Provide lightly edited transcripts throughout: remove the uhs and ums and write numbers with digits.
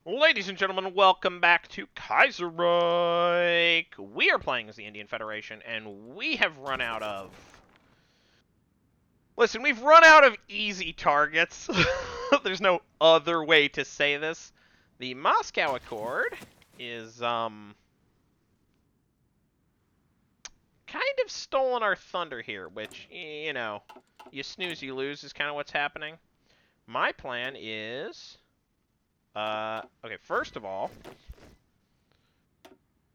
Ladies and gentlemen, welcome back to Kaiserreich. We are playing as the Indian Federation, and we have run out of... Listen, we've run out of easy targets. There's no other way to say this. The Moscow Accord is, kind of stolen our thunder here, which, you know, you snooze, you lose is kind of what's happening. My plan is... okay, first of all...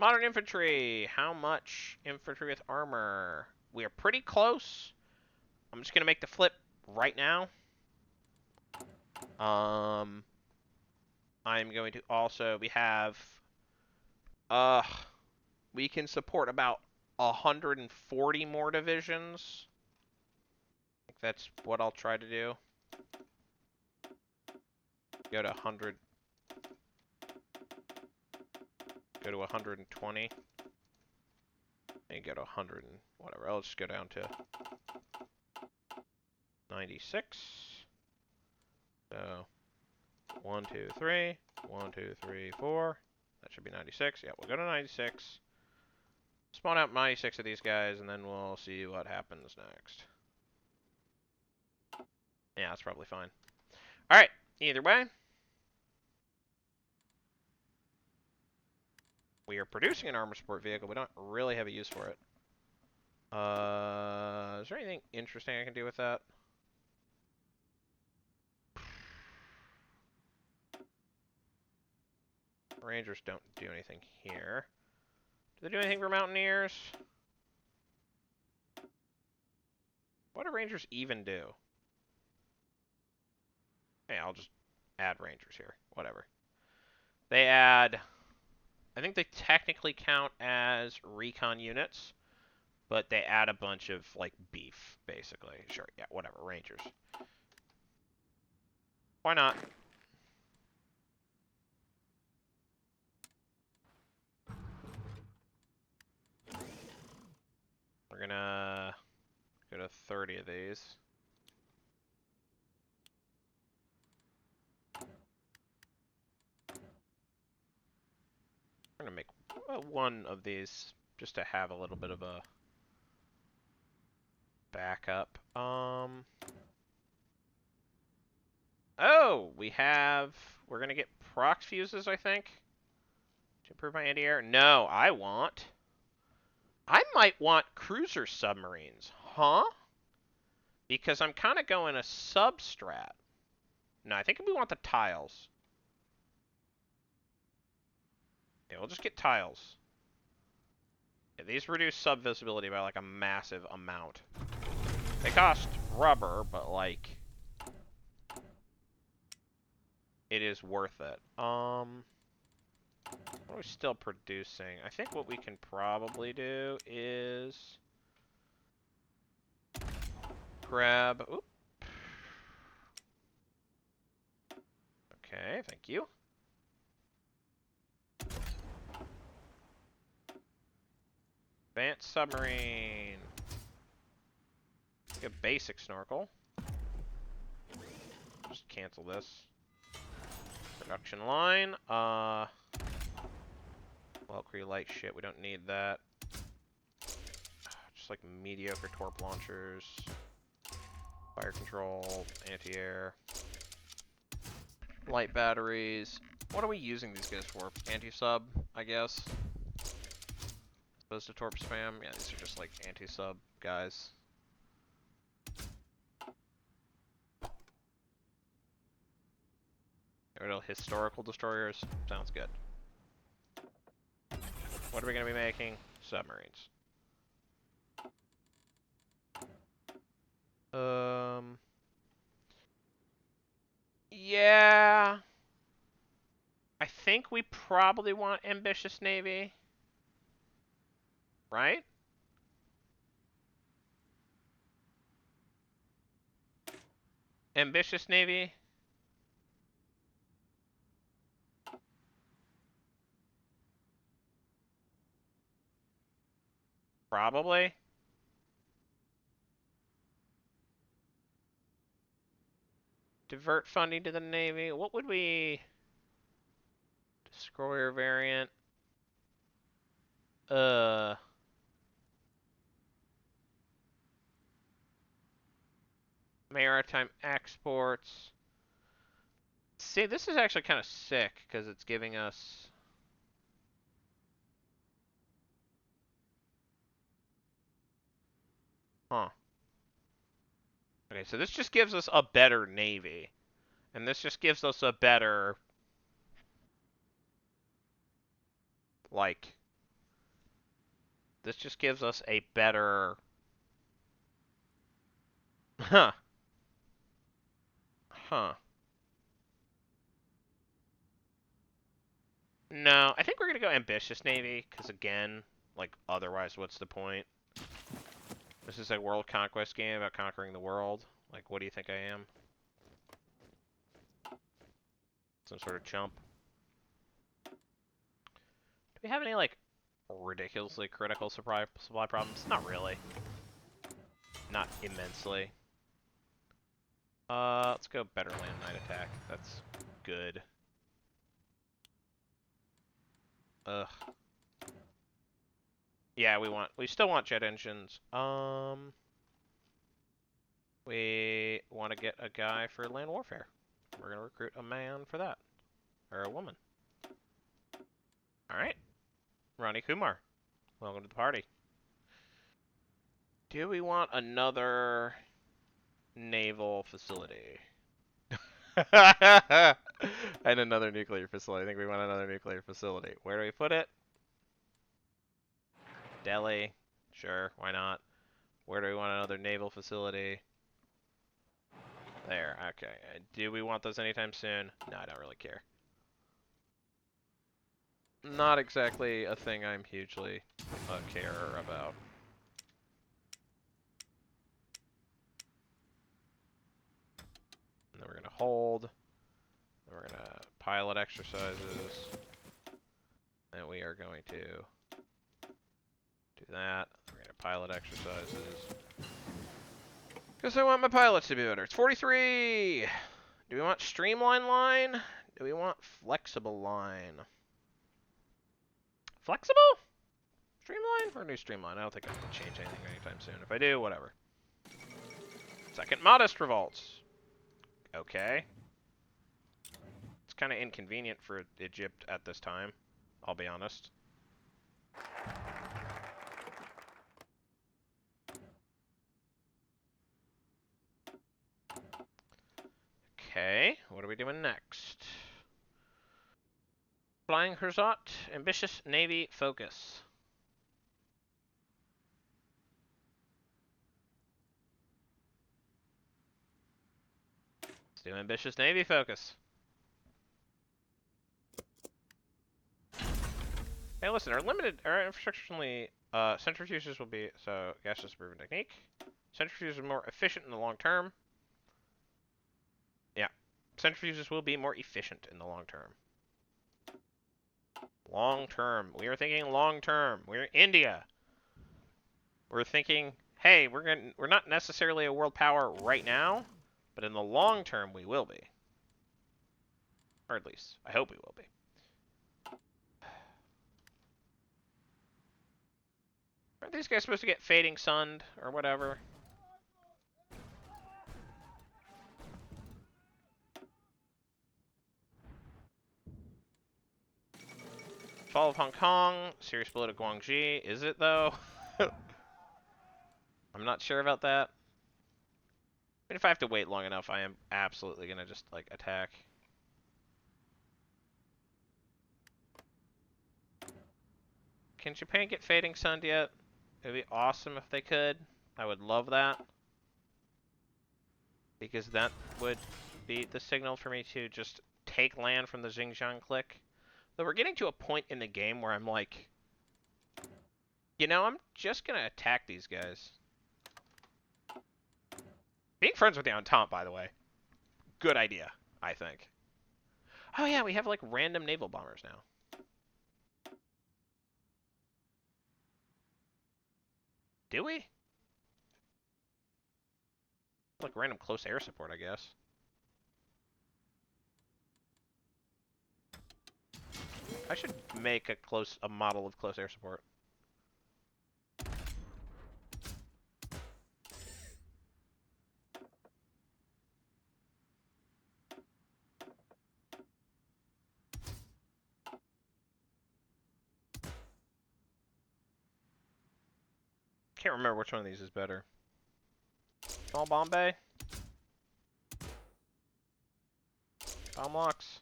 Modern infantry. How much infantry with armor? We are pretty close. I'm just going to make the flip right now. I'm going to also, we can support about 140 more divisions. I think that's what I'll try to do. Go to 100. Go to 120. And go to 100 and whatever. I'll just go down to 96. So 1, 2, 3. 1, 2, 3, 4. That should be 96. Yeah, we'll go to 96. Spawn out 96 of these guys, and then we'll see what happens next. Yeah, that's probably fine. Alright, either way. We are producing an armor support vehicle. We don't really have a use for it. Is there anything interesting I can do with that? Rangers don't do anything here. Do they do anything for mountaineers? What do Rangers even do? Hey, I'll just add Rangers here. Whatever. They add... I think they technically count as recon units, but they add a bunch of, like, beef, basically. Sure, yeah, whatever. Rangers. Why not? We're gonna go to 30 of these. We're gonna make one of these just to have a little bit of a backup. Oh, we're gonna get proc fuses, I think, to improve my anti-air. No, I might want cruiser submarines, huh? Because I'm kind of going a substrat. No, I think we want the tiles. Yeah, we'll just get tiles. Yeah, these reduce sub-visibility by, like, a massive amount. They cost rubber, but, like, it is worth it. What are we still producing? I think what we can probably do is grab... Oop. Okay, thank you. Advanced submarine. Like a basic snorkel. Just cancel this. Production line. Valkyrie light shit. We don't need that. Just like mediocre torp launchers. Fire control. Anti-air. Light batteries. What are we using these guys for? Anti-sub, I guess. Opposed to torp spam. Yeah, these are just like anti-sub guys. Historical destroyers. Sounds good. What are we going to be making? Submarines. Yeah. I think we probably want ambitious navy. Right? Ambitious navy. Probably. Divert funding to the Navy. What would we... Destroyer variant. Maritime exports. See, this is actually kind of sick because it's giving us. Huh. Okay, so this just gives us a better navy. And this just gives us a better. Like. This just gives us a better. Huh. Huh. No, I think we're gonna go ambitious navy, because again, like, otherwise, what's the point? This is a world conquest game about conquering the world. Like, what do you think I am? Some sort of chump? Do we have any, like, ridiculously critical supply problems? Not really. Not immensely. Let's go better land night attack. That's good. Ugh. Yeah, we still want jet engines. We want to get a guy for land warfare. We're gonna recruit a man for that. Or a woman. Alright. Ronnie Kumar. Welcome to the party. Do we want another naval facility? And another nuclear facility. I think we want another nuclear facility. Where do we put it? Delhi. Sure, why not? Where do we want another naval facility? There, okay. Do we want those anytime soon? No, I don't really care. Not exactly a thing I'm hugely care about. And then we're going to hold. Then we're going to pilot exercises. And we are going to do that. We're going to pilot exercises. Because I want my pilots to be better. It's 43! Do we want streamline line? Do we want flexible line? Flexible? Streamline? Or new streamline? I don't think I'm going to change anything anytime soon. If I do, whatever. Second modest revolts. Okay. It's kind of inconvenient for Egypt at this time, I'll be honest. Okay, what are we doing next? Flying Herzot, ambitious navy focus. Let's do ambitious navy focus. Hey, listen, our infrastructure only, centrifuges will be, so gaseous proven technique. Centrifuges are more efficient in the long term. Yeah, centrifuges will be more efficient in the long term. Long term. We are thinking long term. We're India. We're thinking, hey, we're not necessarily a world power right now, but in the long term we will be. Or at least, I hope we will be. Aren't these guys supposed to get fading sunned or whatever? Fall of Hong Kong, serious blow to Guangxi. Is it though? I'm not sure about that. I mean, if I have to wait long enough, I am absolutely gonna just like attack. Can Japan get fading sunned yet? It'd be awesome if they could. I would love that. Because that would be the signal for me to just take land from the Xinjiang clique. Though we're getting to a point in the game where I'm like, you know, I'm just going to attack these guys. Being friends with the Entente, by the way, good idea, I think. Oh yeah, we have like random naval bombers now. Do we? Like random close air support, I guess. I should make a model of close air support. Can't remember which one of these is better. Small bomb bay? Bomb locks?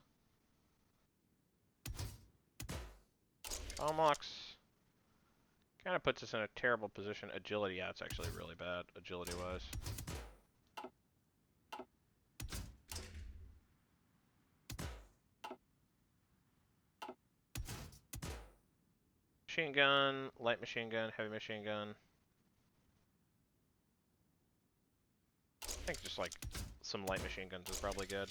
Bomb locks. Kind of puts us in a terrible position. Agility, yeah, it's actually really bad, agility-wise. Machine gun, light machine gun, heavy machine gun. I think just like some light machine guns is probably good.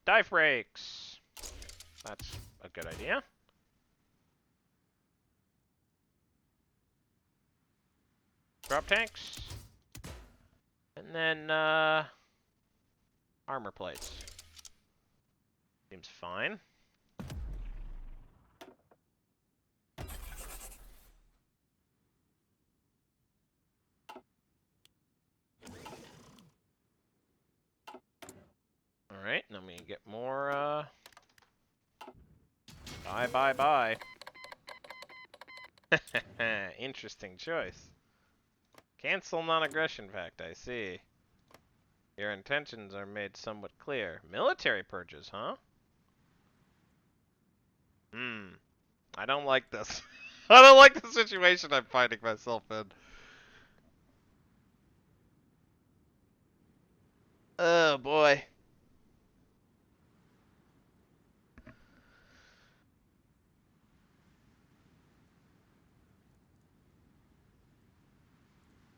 Dive brakes. That's a good idea. Drop tanks. And then, armor plates. Seems fine. Alright, let me get more, Bye. Interesting choice. Cancel non-aggression pact, I see. Your intentions are made somewhat clear. Military purges, huh? I don't like this. I don't like the situation I'm finding myself in. Oh, boy.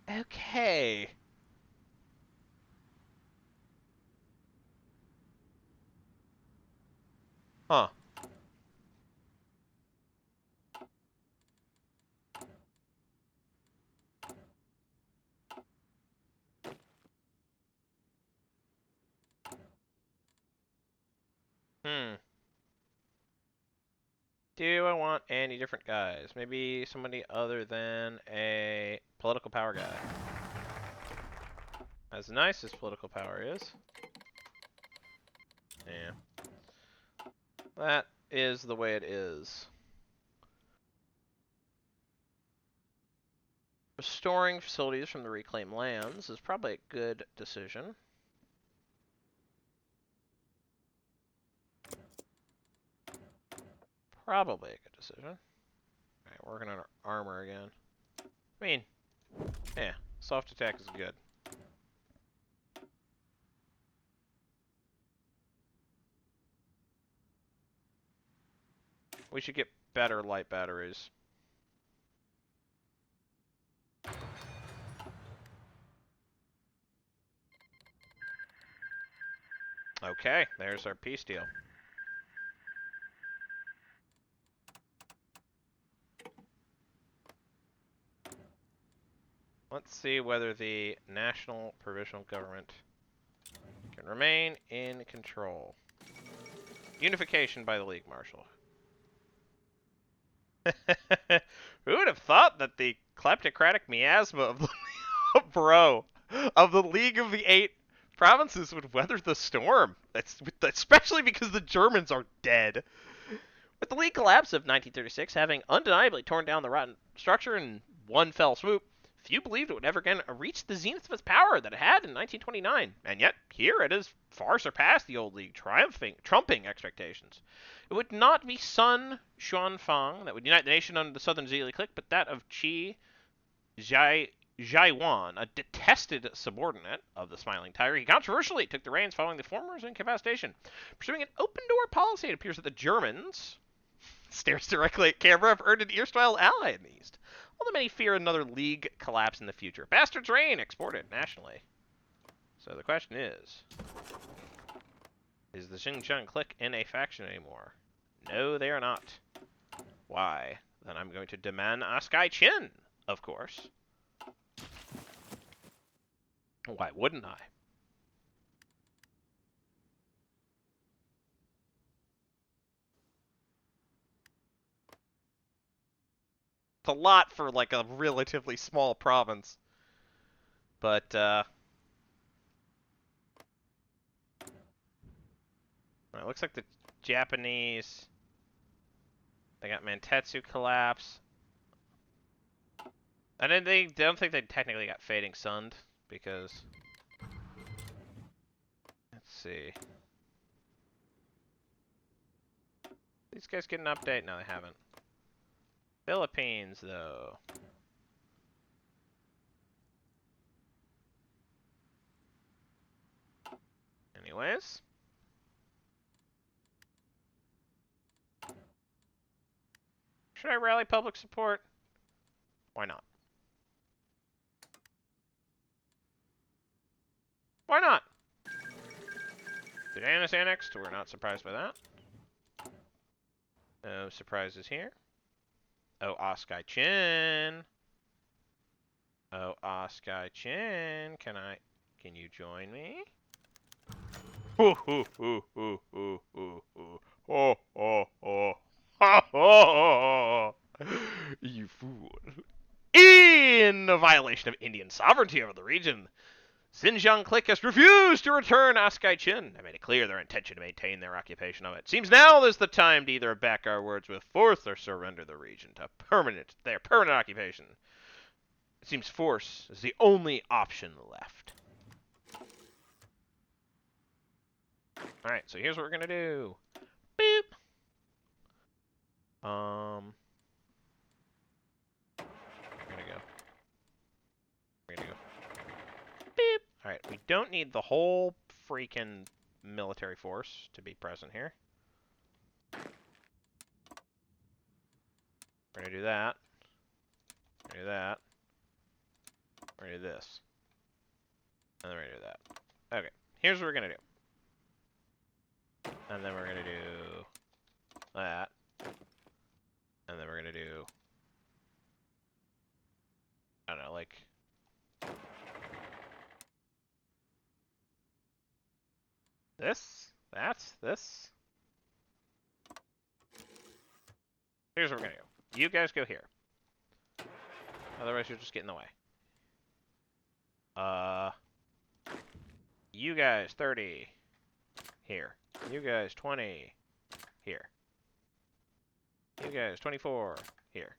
Okay. Huh. Do I want any different guys? Maybe somebody other than a political power guy. As nice as political power is. Yeah. That is the way it is. Restoring facilities from the reclaimed lands is probably a good decision. Probably a good decision. Alright, working on our armor again. I mean, yeah, soft attack is good. We should get better light batteries. Okay, there's our peace deal. Let's see whether the National Provisional Government can remain in control. Unification by the League Marshal. Who would have thought that the kleptocratic miasma of the of the League of the Eight Provinces would weather the storm? Especially because the Germans are dead. With the League collapse of 1936 having undeniably torn down the rotten structure in one fell swoop, few believed it would ever again reach the zenith of its power that it had in 1929. And yet, here it has far surpassed the old League, trumping expectations. It would not be Sun Xuanfang that would unite the nation under the Southern Zili clique, but that of Qi Jaiwan, a detested subordinate of the Smiling Tiger. He controversially took the reins following the former's incapacitation. Pursuing an open-door policy, it appears that the Germans, stares directly at camera, have earned an erstwhile ally in the East. Although many fear another League collapse in the future. Bastard's Reign exported nationally. So the question is the Xinjiang clique in a faction anymore? No, they are not. Why? Then I'm going to demand Askai Chin, of course. Why wouldn't I? It's a lot for like a relatively small province. But it looks like the Japanese, they got Mantetsu collapse. And then they don't think they technically got Fading Sunned because, let's see. These guys get an update? No, they haven't. Philippines, though. Anyways. Should I rally public support? Why not? Why not? Sudan is annexed. We're not surprised by that. No surprises here. Oh, Oskai Chin. Oh, Oskai Chin. Can you join me? Hoo hoo hoo hoo hoo hoo hoo. Oh, oh, oh. Ha ha! You fool. In a violation of Indian sovereignty over the region, Xinjiang clique has refused to return Askai Chin. They made it clear their intention to maintain their occupation of it. Seems now is the time to either back our words with force or surrender the region to their permanent occupation. It seems force is the only option left. Alright, so here's what we're gonna do. Boop. We're gonna go. Beep. Alright, we don't need the whole freaking military force to be present here. We're gonna do that. We're gonna do that. We're gonna do this. And then we're gonna do that. Okay, here's what we're gonna do. And then we're gonna do that. And then we're gonna do, I don't know, like, this, that, this. Here's what we're gonna do. You guys go here. Otherwise you'll just get in the way. You guys 30 here. You guys 20 here. You guys 24 here.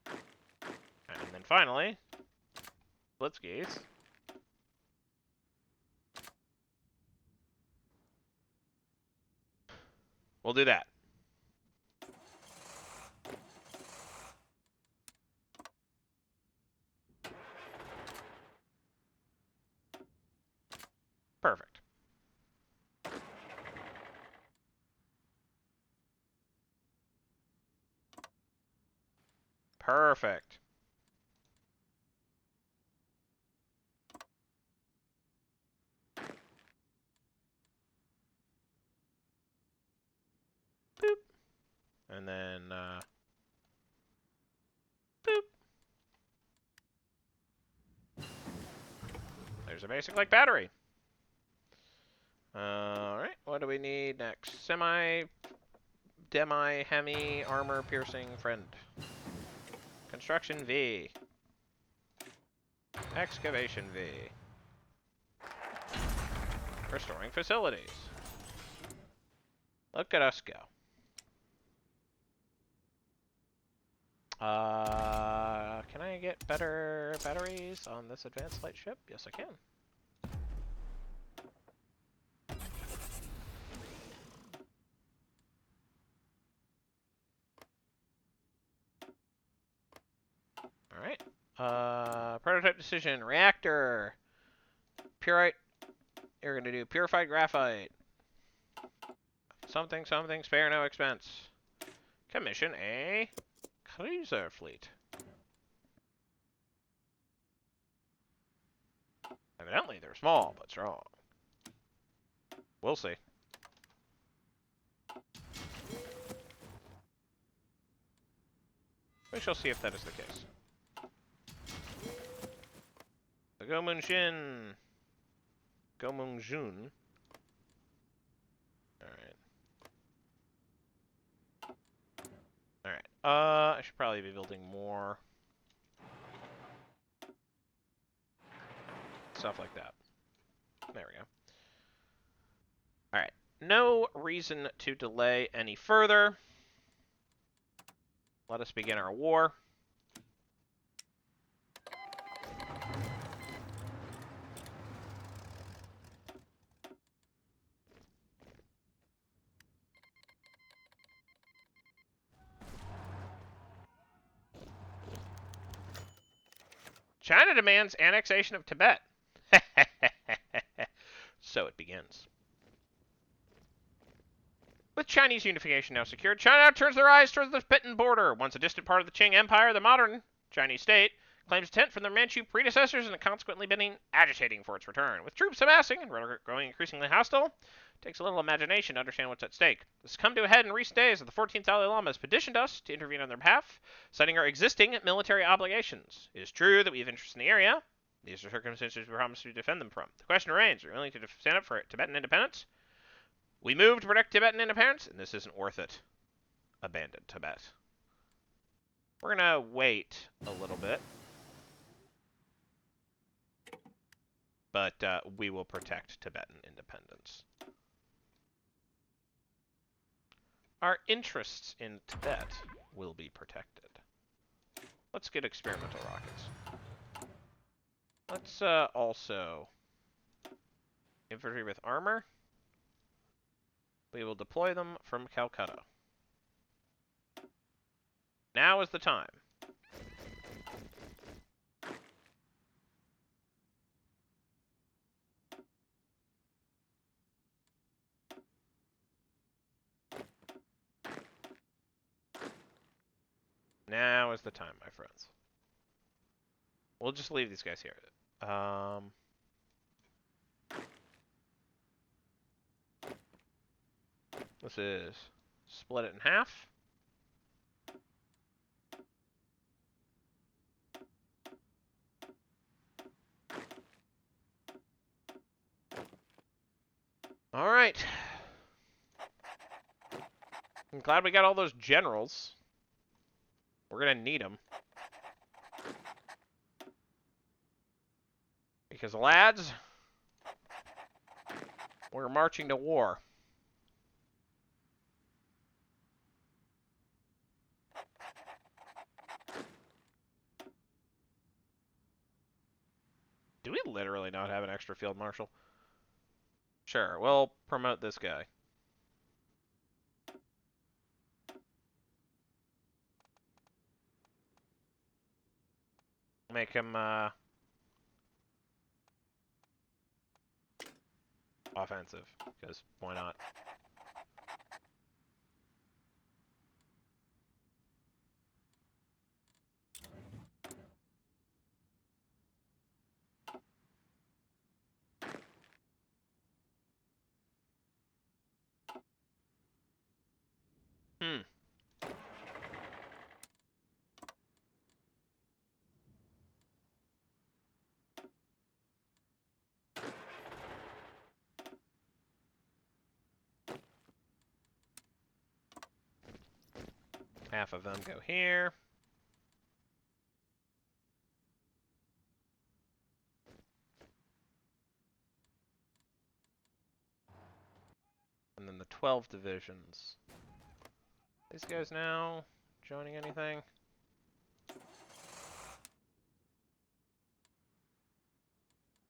And then finally, Blitzkis. We'll do that. Perfect. Perfect. Boop. And then, boop. There's a basic like battery. Alright, what do we need next? Demi, Hemi, armor piercing friend. Construction V. Excavation V. Restoring facilities. Look at us go. Can I get better batteries on this advanced light ship? Yes, I can. Alright. Prototype decision. Reactor. Purite. You're gonna do purified graphite. Something, something, spare no expense. Commission a cruiser fleet. Evidently, they're small, but strong. We'll see. We shall see if that is the case. The Gomunjin. Gomunjun. Alright. I should probably be building more stuff like that. There we go. Alright. No reason to delay any further. Let us begin our war. China demands annexation of Tibet. So it begins. With Chinese unification now secured, China now turns their eyes towards the Tibetan border. Once a distant part of the Qing Empire, the modern Chinese state claims intent from their Manchu predecessors and consequently been agitating for its return. With troops amassing and rhetoric growing increasingly hostile, it takes a little imagination to understand what's at stake. This has come to a head in recent days as the 14th Dalai Lama has petitioned us to intervene on their behalf, citing our existing military obligations. It is true that we have interests in the area. These are circumstances we promise to defend them from. The question remains, are you willing to stand up for Tibetan independence? We move to protect Tibetan independence, and this isn't worth it. Abandon Tibet. We're going to wait a little bit. But we will protect Tibetan independence. Our interests in Tibet will be protected. Let's get experimental rockets. Let's also... infantry with armor. We will deploy them from Calcutta. Now is the time. Now is the time, my friends. We'll just leave these guys here. This is split it in half. All right. I'm glad we got all those generals. We're going to need them. Because, lads, we're marching to war. Do we literally not have an extra field marshal? Sure, we'll promote this guy. Make him, offensive, because why not? Half of them go here. And then the 12 divisions. These guys now joining anything?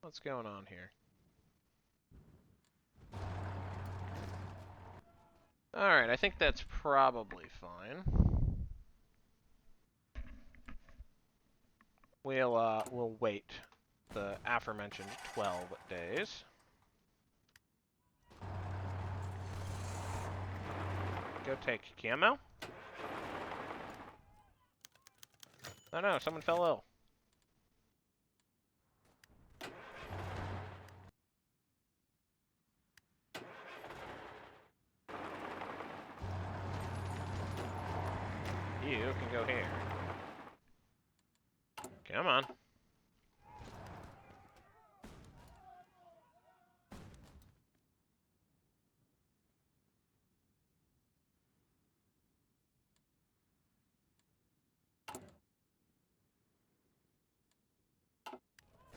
What's going on here? Alright, I think that's probably fine. We'll wait the aforementioned 12 days. Go take Kiamo. Oh no, someone fell ill. You can go here. Come on.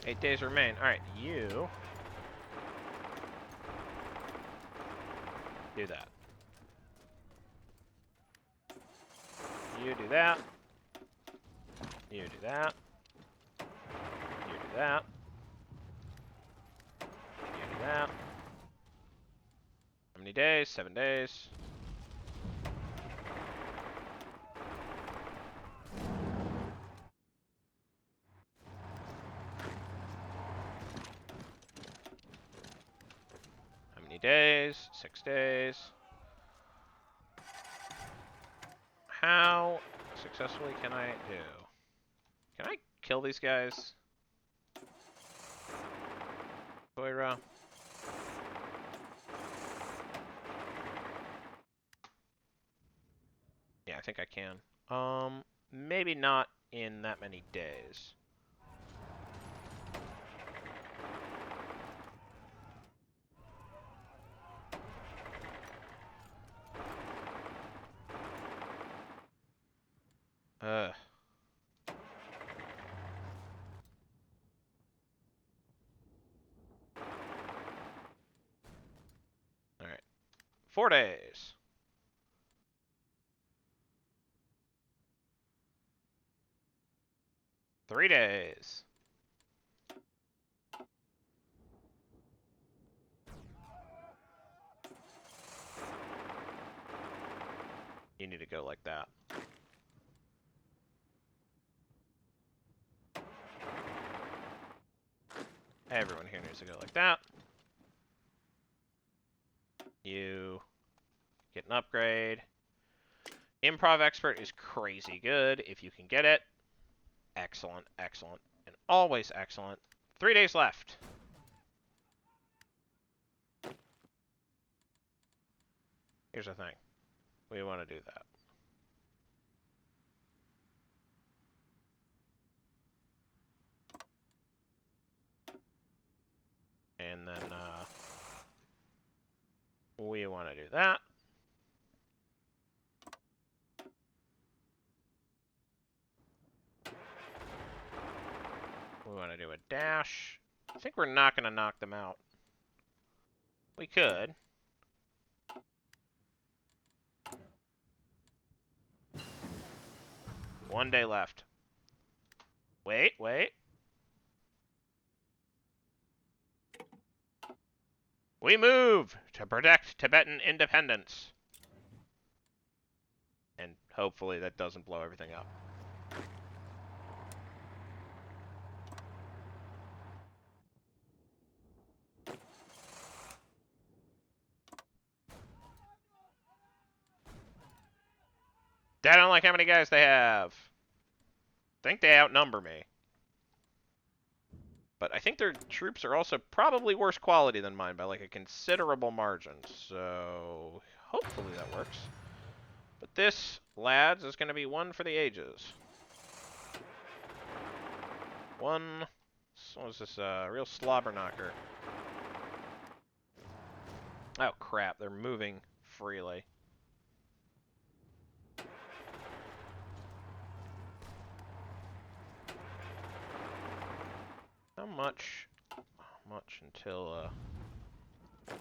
8 days remain. Alright, you do that. You do that. You do that. You do that. You do that. How many days? 7 days. How many days? 6 days. How successfully can I do? Can I kill these guys? Koira. Yeah, I think I can. Maybe not in that many days. Ugh. Alright. 4 days. 3 days. You need to go like that. Everyone here needs to go like that. You get an upgrade. Improv expert is crazy good if you can get it. Excellent, excellent, and always excellent. 3 days left. Here's the thing. We want to do that. And then we want to do that. We want to do a dash. I think we're not going to knock them out. We could. One day left. Wait, wait. We move to protect Tibetan independence. And hopefully that doesn't blow everything up. I don't like how many guys they have. I think they outnumber me. But I think their troops are also probably worse quality than mine by like a considerable margin. So hopefully that works. But this, lads, is going to be one for the ages. One. What is this? Real slobber knocker. Oh crap! They're moving freely. How much? How much until like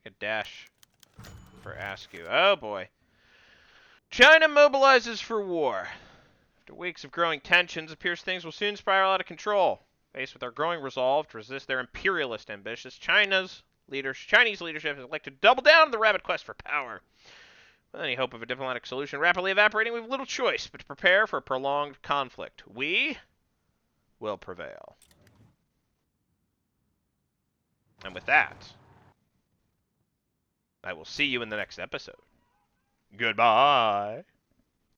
a dash for Askew. Oh boy. China mobilizes for war. After weeks of growing tensions, it appears things will soon spiral out of control. Faced with their growing resolve to resist their imperialist ambitions, Chinese leadership has elected to double down on the rabid quest for power. With any hope of a diplomatic solution rapidly evaporating, we have little choice but to prepare for a prolonged conflict. We will prevail. And with that, I will see you in the next episode. Goodbye.